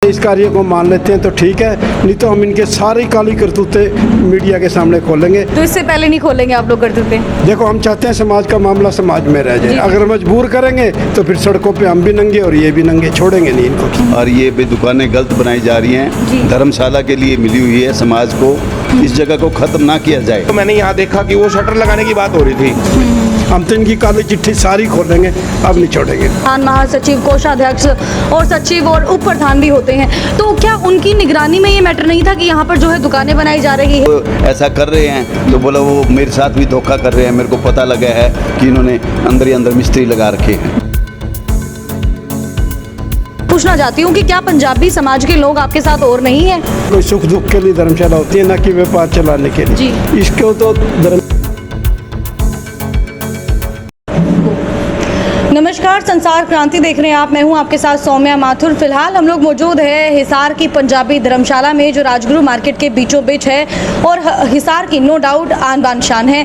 इस कार्य को मान लेते हैं तो ठीक है, नहीं तो हम इनके सारी काली करतूते मीडिया के सामने खोलेंगे। तो इससे पहले नहीं खोलेंगे आप लोग करते थे? देखो, हम चाहते हैं समाज का मामला समाज में रह जाए। अगर मजबूर करेंगे तो फिर सड़कों पे हम भी नंगे और ये भी नंगे, छोड़ेंगे नहीं इनको। और ये भी दुकानें गलत बनाई जा रही हैं, धर्मशाला के लिए मिली हुई है समाज को, इस जगह को खत्म ना किया जाए। तो मैंने यहाँ देखा कि वो शटर लगाने की बात हो रही थी। हम तो इनकी काली चिट्ठी सारी खोलेंगे, अब नहीं छोड़ेंगे। प्रधान, महासचिव, कोषाध्यक्ष और सचिव और उप प्रधान भी होते हैं, तो क्या उनकी निगरानी में ये मैटर नहीं था कि यहाँ पर जो है दुकानें बनाई जा रही है? तो ऐसा कर रहे हैं तो बोला वो मेरे साथ भी धोखा कर रहे हैं। मेरे को पता लगा है कि इन्होंने अंदर ही अंदर मिस्त्री लगा रखे हैं। पूछना चाहती हूँ कि क्या पंजाबी समाज के लोग आपके साथ और नहीं है? कोई सुख दुख के लिए धर्मशाला होती है, ना कि व्यापार चलाने के लिए। इसको तो नमस्कार, संसार क्रांति देख रहे हैं आप। मैं हूं आपके साथ सौम्या माथुर। फिलहाल हम लोग मौजूद है हिसार की पंजाबी धर्मशाला में, जो राजगुरु मार्केट के बीचों बीच है और हिसार की नो डाउट आन बान शान है।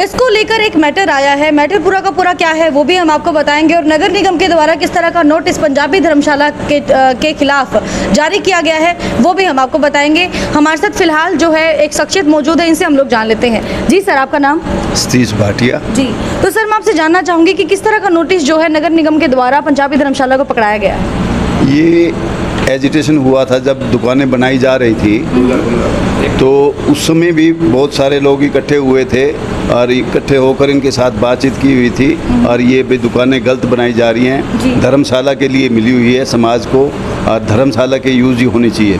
इसको लेकर एक मैटर आया है। मैटर पूरा का पूरा क्या है वो भी हम आपको बताएंगे, और नगर निगम के द्वारा किस तरह का नोटिस पंजाबी धर्मशाला के खिलाफ जारी किया गया है वो भी हम आपको बताएंगे। हमारे साथ फिलहाल जो है एक शख्सियत मौजूद है, इनसे हम लोग जान लेते हैं। जी सर, आपका नाम? सतीश भाटिया। जी, तो सर मैं आपसे जानना चाहूँगी कि किस तरह का नोटिस जो है नगर निगम के द्वारा पंजाबी धर्मशाला को पकड़ाया गया है? ये एजिटेशन हुआ था जब दुकानें बनाई जा रही थी, तो उस समय भी बहुत सारे लोग इकट्ठे हुए थे और इकट्ठे होकर इनके साथ बातचीत की हुई थी। और ये भी दुकानें गलत बनाई जा रही हैं, धर्मशाला के लिए मिली हुई है समाज को, और धर्मशाला के यूज ही होनी चाहिए।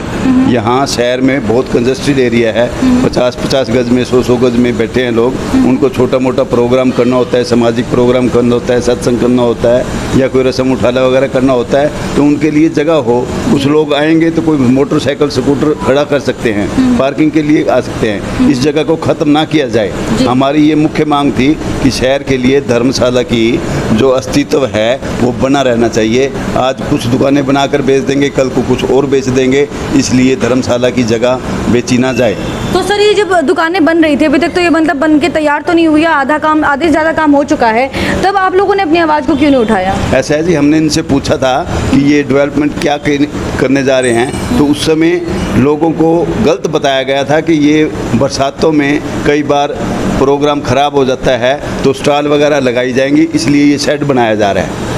यहाँ शहर में बहुत कंजस्टेड एरिया है, 50-50 गज में, 100-100 गज में बैठे हैं लोग। उनको छोटा मोटा प्रोग्राम करना होता है, सामाजिक प्रोग्राम करना होता है, सत्संग करना होता है, या कोई रस्म उठाला वगैरह करना होता है, तो उनके लिए जगह हो। कुछ लोग आएंगे तो कोई मोटरसाइकिल स्कूटर खड़ा कर सकते हैं, पार्किंग के लिए आ सकते हैं। इस जगह को ख़त्म ना किया जाए। हमारी ये मुख्य मांग थी कि शहर के लिए धर्मशाला की जो अस्तित्व है वो बना रहना चाहिए। आज कुछ दुकानें बनाकर बेच देंगे, कल को कुछ और बेच देंगे, इसलिए धर्मशाला की जगह बेची ना जाए। तो सर ये जब दुकानें बन रही थी, अभी तक तो ये मतलब बन के तैयार तो नहीं हुई है, आधे से ज़्यादा काम हो चुका है, तब आप लोगों ने अपनी आवाज़ को क्यों नहीं उठाया? ऐसा है जी, हमने इनसे पूछा था कि ये डेवलपमेंट क्या करने जा रहे हैं, तो उस समय लोगों को गलत बताया गया था कि ये बरसातों में कई बार प्रोग्राम ख़राब हो जाता है तो स्टॉल वगैरह लगाई जाएंगी, इसलिए ये शेड बनाया जा रहा है।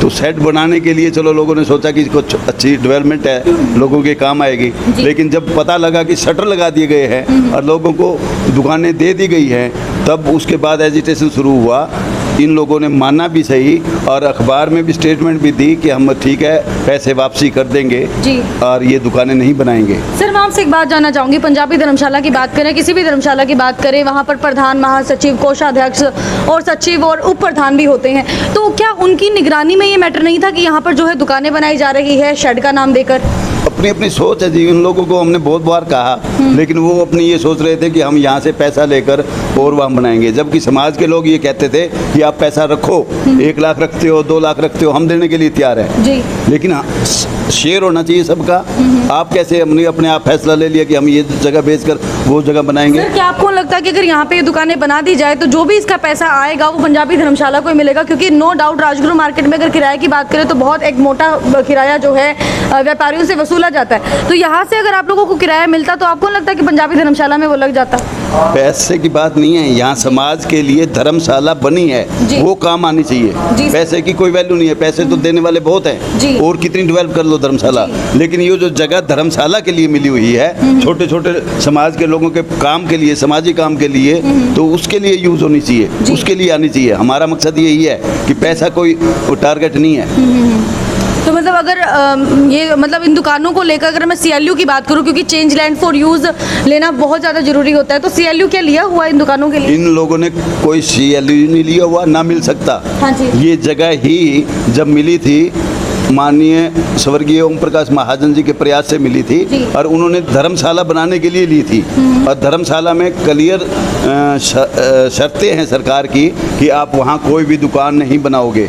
तो सेट बनाने के लिए चलो लोगों ने सोचा कि कुछ अच्छी डेवलपमेंट है, लोगों के काम आएगी। लेकिन जब पता लगा कि शटर लगा दिए गए हैं और लोगों को दुकानें दे दी गई हैं, तब उसके बाद एजिटेशन शुरू हुआ। इन लोगों ने माना भी सही और अखबार में भी स्टेटमेंट भी दी कि हम ठीक है पैसे वापसी कर देंगे और ये दुकानें नहीं बनाएंगे। सर मैं आपसे एक बात जानना चाहूँगी, पंजाबी धर्मशाला की बात करें, किसी भी धर्मशाला की बात करें, वहाँ पर प्रधान, महासचिव, कोषाध्यक्ष और सचिव और उप प्रधान भी होते हैं, तो क्या उनकी निगरानी में ये मैटर नहीं था कि यहाँ पर जो है दुकानें बनाई जा रही है शेड का नाम देकर? अपनी अपनी सोच है जी, उन लोगों को हमने बहुत बार कहा, लेकिन वो अपनी ये सोच रहे थे कि हम यहाँ से पैसा लेकर और वहाँ बनाएंगे, जबकि समाज के लोग ये कहते थे कि आप पैसा रखो, 1 लाख रखते हो, 2 लाख रखते हो, हम देने के लिए तैयार हैं जी। लेकिन शेयर होना चाहिए सबका। आप कैसे हमने अपने आप फैसला ले लिया कि हम ये जगह बेचकर वो जगह बनाएंगे? सर क्या आपको लगता है कि अगर यहाँ पे ये दुकानें बना दी जाए तो जो भी इसका पैसा आएगा वो पंजाबी धर्मशाला को ही मिलेगा? क्योंकि नो डाउट राजगुरु मार्केट में अगर किराए की बात करें तो बहुत एक मोटा किराया जो है व्यापारियों से वसूला जाता है, तो यहाँ से अगर आप लोगों को किराया मिलता तो आपको लगता है कि पंजाबी धर्मशाला में वो लग जाता? पैसे की बात नहीं है, यहाँ समाज के लिए धर्मशाला बनी है, वो काम आनी चाहिए। पैसे की कोई वैल्यू नहीं है, पैसे तो देने वाले बहुत हैं, और कितनी डेवलप कर लो धर्मशाला, लेकिन ये जो जगह धर्मशाला के लिए मिली हुई है, छोटे छोटे समाज के लोगों के काम के लिए, सामाजिक काम के लिए, तो उसके लिए यूज होनी चाहिए, उसके लिए आनी चाहिए। हमारा मकसद यही है कि पैसा कोई टारगेट नहीं है। तो मतलब अगर ये मतलब इन दुकानों को लेकर अगर मैं CLU की बात करूं, क्योंकि चेंज लैंड फॉर यूज़ लेना बहुत ज़्यादा जरूरी होता है, तो CLU क्या लिया हुआ इन दुकानों के लिए? इन लोगों ने कोई CLU नहीं लिया हुआ, ना मिल सकता। हाँ जी। ये जगह ही जब मिली थी माननीय स्वर्गीय ओम प्रकाश महाजन जी के प्रयास से मिली थी, और उन्होंने धर्मशाला बनाने के लिए ली थी। और धर्मशाला में क्लियर शर्तें हैं सरकार की कि आप वहाँ कोई भी दुकान नहीं बनाओगे।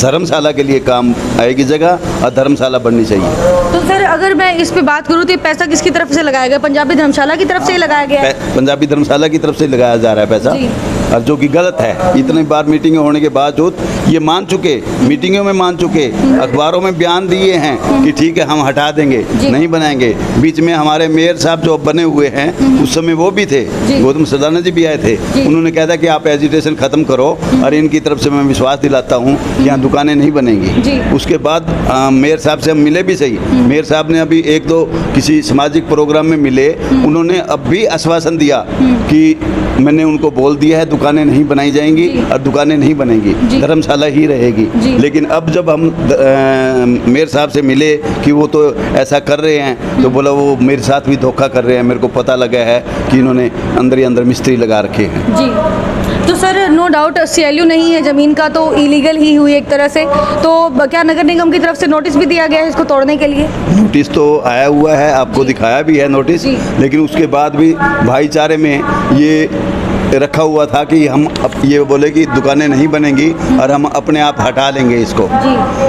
धर्मशाला के लिए काम आएगी जगह और धर्मशाला बननी चाहिए। तो सर अगर मैं इस पे बात करूँ तो ये पैसा किसकी तरफ से लगाया गया? पंजाबी धर्मशाला की तरफ से ही लगाया गया है? पंजाबी धर्मशाला की तरफ से लगाया जा रहा है पैसा, जी। और जो कि गलत है। इतनी बार मीटिंगें होने के बावजूद ये मान चुके, मीटिंगों में मान चुके, अखबारों में बयान दिए हैं कि ठीक है हम हटा देंगे, नहीं बनाएंगे। बीच में हमारे मेयर साहब जो बने हुए हैं उस समय वो भी थे, गौतम सरदाना जी भी आए थे। उन्होंने कहा था कि आप एजिटेशन ख़त्म करो और इनकी तरफ से मैं विश्वास दिलाता हूँ कि यहाँ दुकानें नहीं बनेंगी। उसके बाद मेयर साहब से हम मिले भी सही। मेयर साहब ने अभी एक दो किसी सामाजिक प्रोग्राम में मिले, उन्होंने अब भी आश्वासन दिया कि मैंने उनको बोल दिया है दुकानें नहीं बनाई जाएंगी और दुकानें नहीं बनेंगी, धर्मशाला ही रहेगी। लेकिन अब जब हम मेयर साहब से मिले कि वो तो ऐसा कर रहे हैं, तो बोला वो मेरे साथ भी धोखा कर रहे हैं। मेरे को पता लगा है कि इन्होंने अंदर ही अंदर मिस्त्री लगा रखे हैं। जी, तो सर नो डाउट CLU नहीं है ज़मीन का, तो इलीगल ही हुई एक तरह से। तो क्या नगर निगम की तरफ से नोटिस भी दिया गया है इसको तोड़ने के लिए? नोटिस तो आया हुआ है, आपको दिखाया भी है नोटिस, लेकिन उसके बाद भी भाईचारे में ये रखा हुआ था कि हम ये बोले कि दुकानें नहीं बनेंगी और हम अपने आप हटा लेंगे इसको।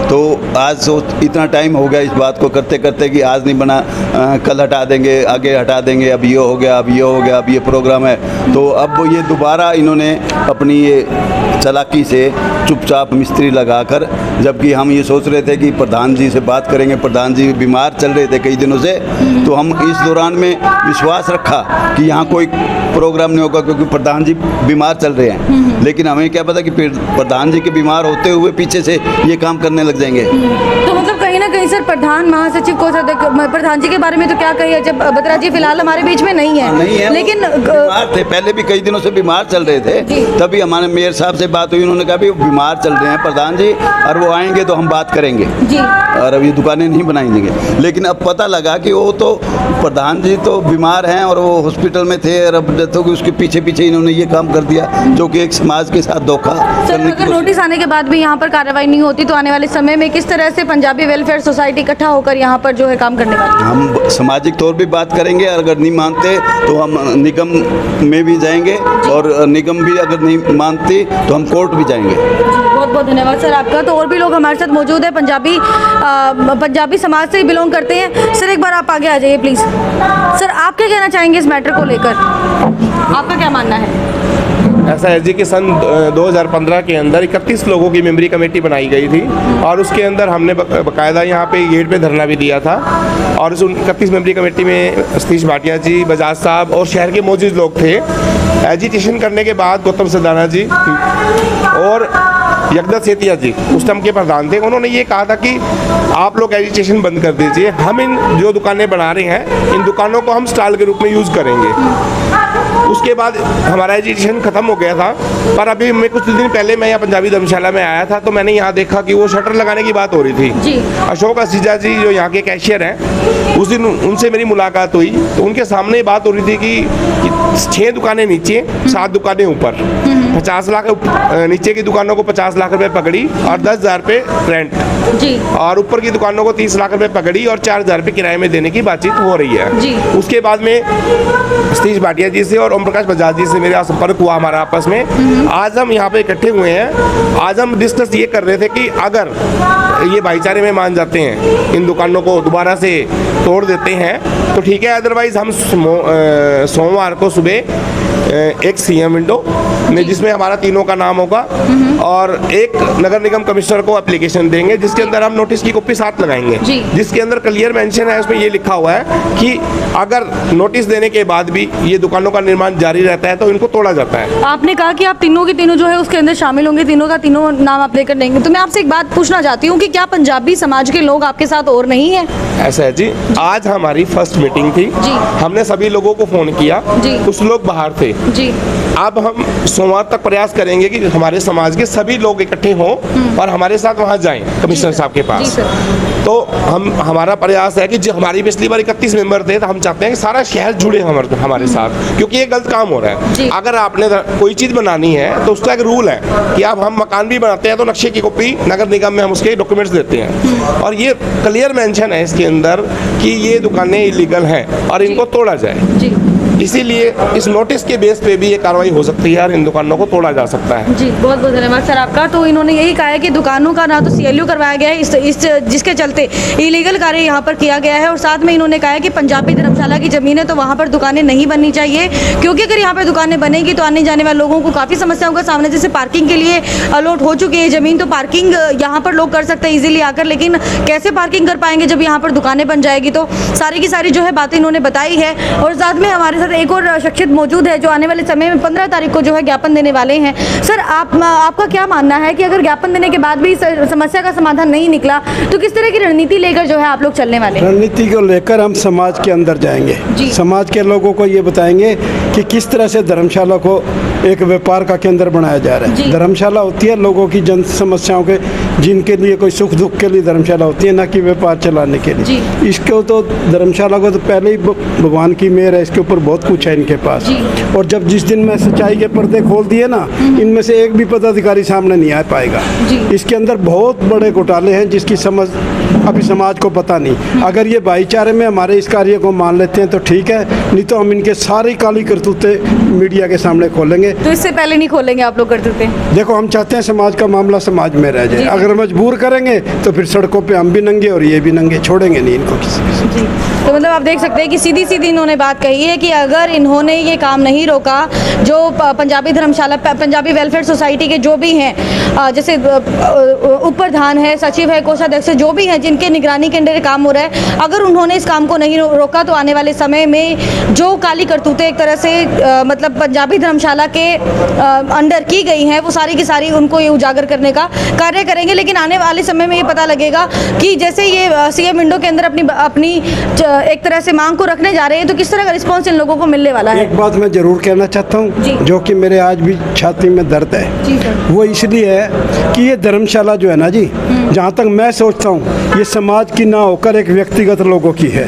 तो आज इतना टाइम हो गया इस बात को करते करते कि आज नहीं बना, कल हटा देंगे, आगे हटा देंगे, अब ये हो गया, अब ये हो गया, अब ये प्रोग्राम है। तो अब ये दोबारा इन्होंने अपनी ये चालाकी से चुपचाप मिस्त्री लगाकर, जबकि हम ये सोच रहे थे कि प्रधान जी से बात करेंगे, प्रधान जी बीमार चल रहे थे कई दिनों से, तो हम इस दौरान में विश्वास रखा कि यहाँ कोई प्रोग्राम नहीं होगा क्योंकि प्रधान जी बीमार चल रहे हैं। लेकिन हमें क्या पता कि प्रधान जी के बीमार होते हुए पीछे से ये काम करने लग जाएंगे। तो मतलब कहीं ना कहीं सर प्रधान महासचिव को प्रधान जी के बारे में तो क्या कहिए, जब बत्रा जी फिलहाल हमारे बीच में नहीं है, लेकिन बीमार थे, पहले भी कई दिनों से बीमार चल रहे थे। तभी हमारे मेयर साहब से बात हुई, उन्होंने कहा भी वो बीमार चल रहे हैं प्रधान जी और वो आएंगे तो हम बात करेंगे और अब ये दुकानें नहीं बनाई देंगे। लेकिन अब पता लगा कि वो तो प्रधान जी तो बीमार हैं और वो हॉस्पिटल में थे और अब डेथ हो गई, उसके पीछे पीछे इन्होंने ये काम कर दिया जो कि एक समाज के साथ धोखा करने की। अगर नोटिस आने के बाद भी यहाँ पर कार्रवाई नहीं होती तो आने वाले समय में किस तरह से पंजाबी वेलफेयर सोसाइटी इकट्ठा होकर यहाँ पर जो है काम करने वाली? हम सामाजिक तौर पे बात करेंगे, अगर नहीं मानते तो हम निगम में भी जाएंगे और निगम भी अगर नहीं मानती तो हम कोर्ट भी जाएंगे। बहुत बहुत धन्यवाद सर आपका। तो और भी लोग हमारे साथ मौजूद है, पंजाबी समाज से बिलोंग करते हैं। सर एक बार आप आगे आ जाइए प्लीज़। सर आप क्या कहना चाहेंगे इस मैटर को लेकर, आपका क्या मानना है? ऐसा है जी कि सन 2015 के अंदर 31 लोगों की मेमोरी कमेटी बनाई गई थी और उसके अंदर हमने बाकायदा यहाँ पे गेट पे धरना भी दिया था। और उस 31 मेमोरी कमेटी में सतीश भाटिया जी, बजाज साहब और शहर के मौजूद लोग थे। एजिटेशन करने के बाद गौतम सरदाना जी और यकदत सेतिया जी उस टाइम के प्रधान थे, उन्होंने ये कहा था कि आप लोग एजिटेशन बंद कर दीजिए, हम इन जो दुकानें बना रहे हैं इन दुकानों को हम स्टॉल के रूप में यूज़ करेंगे। उसके बाद हमारा एजिटेशन ख़त्म हो गया था। पर अभी मैं कुछ दिन पहले मैं यहाँ पंजाबी धर्मशाला में आया था तो मैंने यहाँ देखा कि वो शटर लगाने की बात हो रही थी। अशोक असीजा जी जो यहाँ के कैशियर हैं, उस दिन उनसे मेरी मुलाकात हुई तो उनके सामने बात हो रही थी कि 6 दुकानें नीचे, 7 दुकानें ऊपर, 50 लाख नीचे की दुकानों को 50 लाख रुपए पकड़ी और 10,000 रुपये रेंट जी, और ऊपर की दुकानों को 30 लाख रुपए पकड़ी और 4,000 रुपये किराए में देने की बातचीत हो रही है जी। उसके बाद में सतीश भाटिया जी से और ओम प्रकाश बजाज जी से मेरा संपर्क हुआ हमारा आपस में। आज हम यहाँ पे इकट्ठे हुए हैं। आज हम डिस्कस ये कर रहे थे कि अगर ये भाईचारे में मान जाते हैं, इन दुकानों को दोबारा से तोड़ देते हैं तो ठीक है, अदरवाइज हम सोमवार को सुबह एक CM विंडो में जिसमें हमारा तीनों का नाम होगा और एक नगर निगम कमिश्नर को एप्लीकेशन देंगे जिसके अंदर हम नोटिस की कॉपी साथ लगाएंगे, जिसके अंदर क्लियर मेंशन है, उसमें ये लिखा हुआ है कि अगर नोटिस देने के बाद भी ये दुकानों का निर्माण जारी रहता है तो इनको तोड़ा जाता है। आपने कहा कि आप तीनों के तीनों जो है उसके अंदर शामिल होंगे, तीनों का तीनों नाम आप लेकर देंगे। तो मैं आपसे एक बात पूछना चाहती हूँ कि क्या पंजाबी समाज के लोग आपके साथ और नहीं है? ऐसा है जी, आज हमारी फर्स्ट मीटिंग थी, हमने सभी लोगों को फोन किया, कुछ लोग बाहर थे जी। अब हम सोमवार तक प्रयास करेंगे कि हमारे समाज के सभी लोग इकट्ठे हों और हमारे साथ वहाँ जाएं कमिश्नर साहब के पास। तो हमारा प्रयास है कि जो हमारी पिछली बार 31 मेंबर थे तो हम चाहते हैं कि सारा शहर जुड़े हमारे साथ, क्योंकि ये गलत काम हो रहा है। अगर आपने कोई चीज़ बनानी है तो उसका एक रूल है कि अब हम मकान भी बनाते हैं तो नक्शे की कॉपी नगर निगम में हम उसके डॉक्यूमेंट्स देते हैं और ये क्लियर मेंशन है इसके अंदर कि ये दुकानें इलीगल हैं और इनको तोड़ा जाए। इसीलिए इस नोटिस के बेस पे भी ये कार्रवाई हो सकती है और इन दुकानों को तोड़ा जा सकता है। जी, बहुत बहुत धन्यवाद सर आपका। तो इन्होंने यही कहा है कि दुकानों का ना तो CLU करवाया गया है इस जिसके चलते इलीगल कार्य यहाँ पर किया गया है, और साथ में इन्होंने कहा है कि पंजाबी धर्मशाला की ज़मीन है तो वहाँ पर दुकानें नहीं बननी चाहिए, क्योंकि अगर यहाँ पर दुकानें बनेगी तो आने जाने वाले लोगों को काफ़ी समस्याओं का सामने, जैसे पार्किंग के लिए अलॉट हो चुकी है ज़मीन, तो पार्किंग यहाँ पर लोग कर सकते हैं ईजिली आकर, लेकिन कैसे पार्किंग कर पाएंगे जब यहाँ पर दुकानें बन जाएगी। तो सारी की सारी जो है बातें इन्होंने बताई है। और साथ में हमारे साथ एक और शख्सियत मौजूद है जो आने वाले समय में 15 तारीख को जो है ज्ञापन देने वाले हैं। सर आपका क्या मानना है कि अगर ज्ञापन देने के बाद भी समस्या का समाधान नहीं निकला तो किस तरह की रणनीति लेकर जो है आप लोग चलने वाले हैं? रणनीति को लेकर हम समाज के अंदर जाएंगे, समाज के लोगों को ये बताएंगे कि किस तरह से धर्मशाला को एक व्यापार का केंद्र बनाया जा रहा है। धर्मशाला होती है लोगों की जन समस्याओं के, जिनके लिए कोई सुख दुख के लिए धर्मशाला होती है, ना कि व्यापार चलाने के लिए। इसको तो धर्मशाला को तो पहले ही भगवान की मेहर है, इसके ऊपर बहुत कुछ है इनके पास। और जब जिस दिन मैं सच्चाई के पर्दे खोल दिए ना, इनमें से एक भी पदाधिकारी सामने नहीं आ पाएगा। इसके अंदर बहुत बड़े घोटाले हैं जिसकी समझ अभी समाज को पता नहीं। अगर ये भाईचारे में हमारे इस कार्य को मान लेते हैं तो ठीक है, नहीं तो हम इनके सारी काली करतूतें मीडिया के सामने खोलेंगे। तो इससे पहले नहीं खोलेंगे आप लोग करतूतें? देखो, हम चाहते हैं समाज का मामला समाज में रह जाए। अगर मजबूर करेंगे तो फिर सड़कों पे हम भी नंगे और ये भी नंगे, छोड़ेंगे नहीं इनको किसी भी। तो मतलब आप देख सकते हैं कि सीधी सीधी इन्होंने बात कही है कि अगर इन्होंने ये काम नहीं रोका, जो पंजाबी धर्मशाला, पंजाबी वेलफेयर सोसाइटी के जो भी हैं, जैसे उप प्रधान है, सचिव है, कोषाध्यक्ष है, जो भी हैं जिनके निगरानी के अंदर काम हो रहा है, अगर उन्होंने इस काम को नहीं रोका तो आने वाले समय में जो काली करतूतें एक तरह से मतलब पंजाबी धर्मशाला के अंडर की गई हैं, वो सारी की सारी उनको ये उजागर करने का कार्य करेंगे। लेकिन आने वाले समय में ये पता लगेगा कि जैसे ये CM विंडो के अंदर अपनी एक तरह से मांग को रखने जा रहे हैं, तो किस तरह का रिस्पॉन्स इन लोगों को मिलने वाला है। एक बात मैं जरूर कहना चाहता हूँ जो कि मेरे आज भी छाती में दर्द है, वो इसलिए है कि ये धर्मशाला जो है ना जी, जहाँ तक मैं सोचता हूँ ये समाज की ना होकर एक व्यक्तिगत लोगों की है।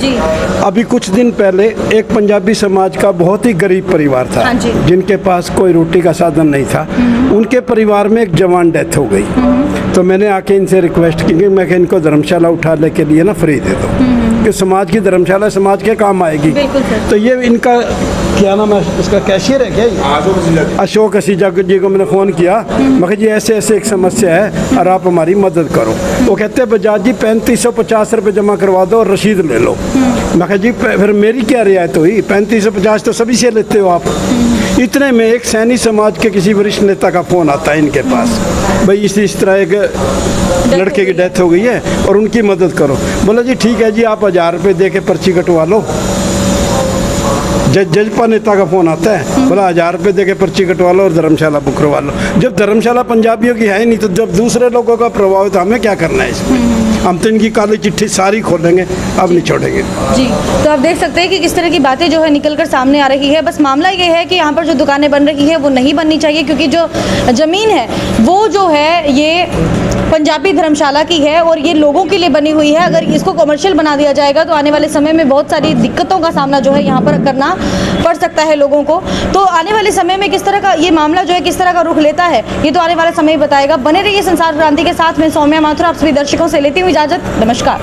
अभी कुछ दिन पहले एक पंजाबी समाज का बहुत ही गरीब परिवार था, जिनके पास कोई रोटी का साधन नहीं था, उनके परिवार में एक जवान डेथ हो गई। तो मैंने आके इनसे रिक्वेस्ट की कि मैं इनको धर्मशाला उठाने के लिए ना फ्री दे दो, कि समाज की धर्मशाला समाज के काम आएगी। तो ये इनका क्या नाम है, उसका कैशियर है क्या, अशोक असीजा जी को मैंने फ़ोन किया, मैं कहा जी ऐसे ऐसे एक समस्या है और आप हमारी मदद करो। वो कहते हैं बजाज जी 3550 रुपये जमा करवा दो और रसीद ले लो। मैं कहा जी फिर मेरी क्या रियायत हुई, 3550 तो सभी से लेते हो आप। इतने में एक सैनी समाज के किसी वरिष्ठ नेता का फ़ोन आता है इनके पास, भाई इस तरह एक लड़के की डेथ हो गई है और उनकी मदद करो। बोला जी ठीक है जी, आप 1000 रुपये दे के पर्ची कटवा लो। जजपा नेता का फ़ोन आता है, बोला 1000 रुपये दे के पर्ची कटवा लो और धर्मशाला बुक करवा लो। जब धर्मशाला पंजाबियों की है ही नहीं, तो जब दूसरे लोगों का प्रभाव है तो हमें क्या करना है इसमें। हम तो इनकी काली चिट्ठी सारी खोलेंगे, अब नहीं छोड़ेंगे जी। तो आप देख सकते हैं कि किस तरह की बातें जो है निकल कर सामने आ रही है। बस मामला ये है कि यहाँ पर जो दुकानें बन रही है वो नहीं बननी चाहिए, क्योंकि जो ज़मीन है वो जो है ये पंजाबी धर्मशाला की है और ये लोगों के लिए बनी हुई है। अगर इसको कमर्शियल बना दिया जाएगा तो आने वाले समय में बहुत सारी दिक्कतों का सामना जो है यहाँ पर करना पड़ सकता है लोगों को। तो आने वाले समय में किस तरह का ये मामला जो है किस तरह का रुख लेता है, ये तो आने वाला समय बताएगा। बने रहिए संसार क्रांति के साथ में। सौम्या माथुर आप सभी दर्शकों से लेती हूँ इजाज़त। नमस्कार।